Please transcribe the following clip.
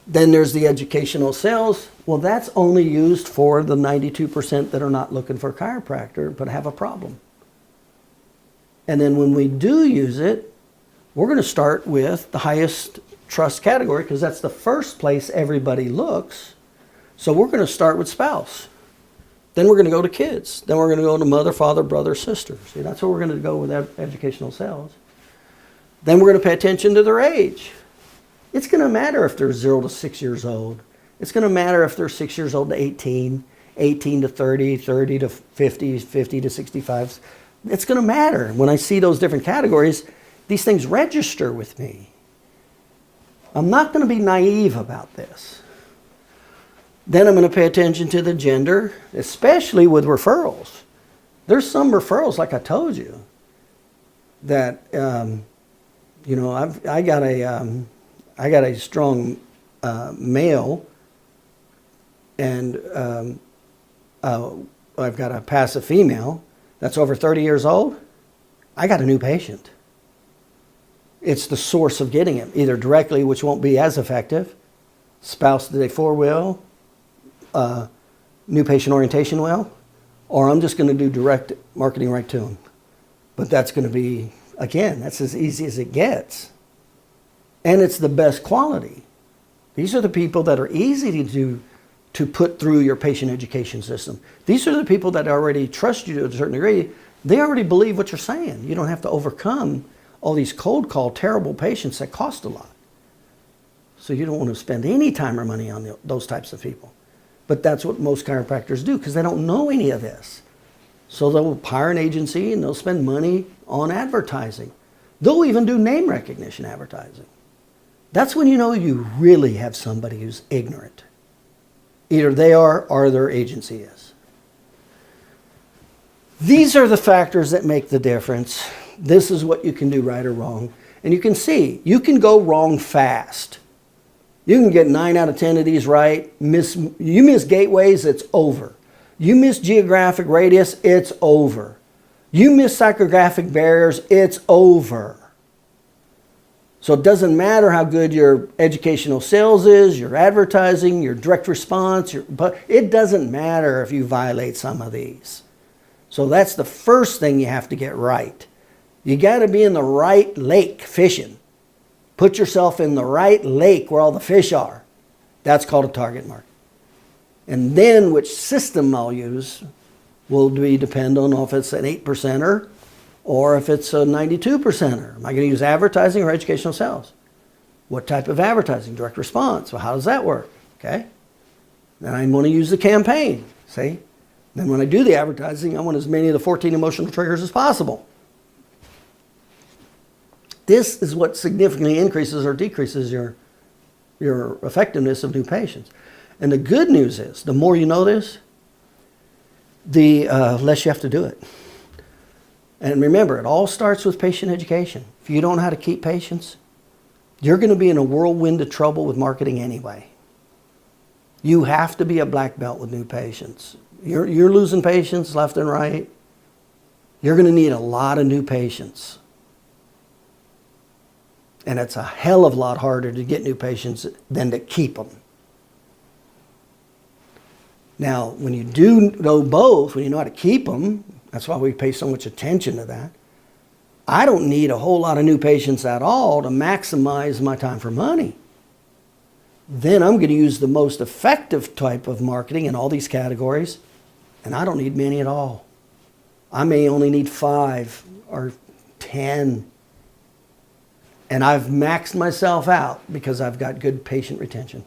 Then there's the educational sales. Well, that's only used for the 92% that are not looking for a chiropractor but have a problem. And then when we do use it, we're going to start with the highest trust category because that's the first place everybody looks. So we're going to start with spouse. Then we're going to go to kids. Then we're going to go to mother, father, brother, sister. See, that's where we're going to go with educational sales. Then we're going to pay attention to their age. It's going to matter if they're 0 to 6 years old. It's going to matter if they're 6 years old to 18, 18 to 30, 30 to 50, 50 to 65. It's going to matter. When I see those different categories, these things register with me. I'm not going to be naive about this. Then I'm going to pay attention to the gender, especially with referrals. There's some referrals, like I told you, that, I got a strong male, and I've got a passive female that's over 30 years old. I got a new patient. It's the source of getting it, either directly, which won't be as effective, spouse day 4 will, new patient orientation will, or I'm just going to do direct marketing right to them. But that's going to be, again, that's as easy as it gets. And it's the best quality. These are the people that are easy to put through your patient education system. These are the people that already trust you to a certain degree. They already believe what you're saying. You don't have to overcome all these cold call terrible patients that cost a lot. So you don't want to spend any time or money on those types of people. But that's what most chiropractors do because they don't know any of this. So they'll hire an agency and they'll spend money on advertising. They'll even do name recognition advertising. That's when you know you really have somebody who's ignorant. Either they are or their agency is. These are the factors that make the difference. This is what you can do right or wrong. And you can see, you can go wrong fast. You can get 9 out of 10 of these right. You miss gateways, it's over. You miss geographic radius, it's over. You miss psychographic barriers, it's over. So it doesn't matter how good your educational sales is, your advertising, your direct response, but it doesn't matter if you violate some of these. So that's the first thing you have to get right. You got to be in the right lake fishing. Put yourself in the right lake where all the fish are. That's called a target market. And then which system I'll use will depend on if it's an 8%er or if it's a 92%er. Am I going to use advertising or educational sales? What type of advertising? Direct response. Well, how does that work? Okay. Then I want to use the campaign. See? Then when I do the advertising, I want as many of the 14 emotional triggers as possible. This is what significantly increases or decreases your effectiveness of new patients. And the good news is, the more you know this, the less you have to do it. And remember, it all starts with patient education. If you don't know how to keep patients, you're going to be in a whirlwind of trouble with marketing anyway. You have to be a black belt with new patients. You're losing patients left and right. You're going to need a lot of new patients. And it's a hell of a lot harder to get new patients than to keep them. Now, when you do know both, when you know how to keep them, that's why we pay so much attention to that. I don't need a whole lot of new patients at all to maximize my time for money. Then I'm going to use the most effective type of marketing in all these categories, and I don't need many at all. I may only need 5 or 10. And I've maxed myself out because I've got good patient retention.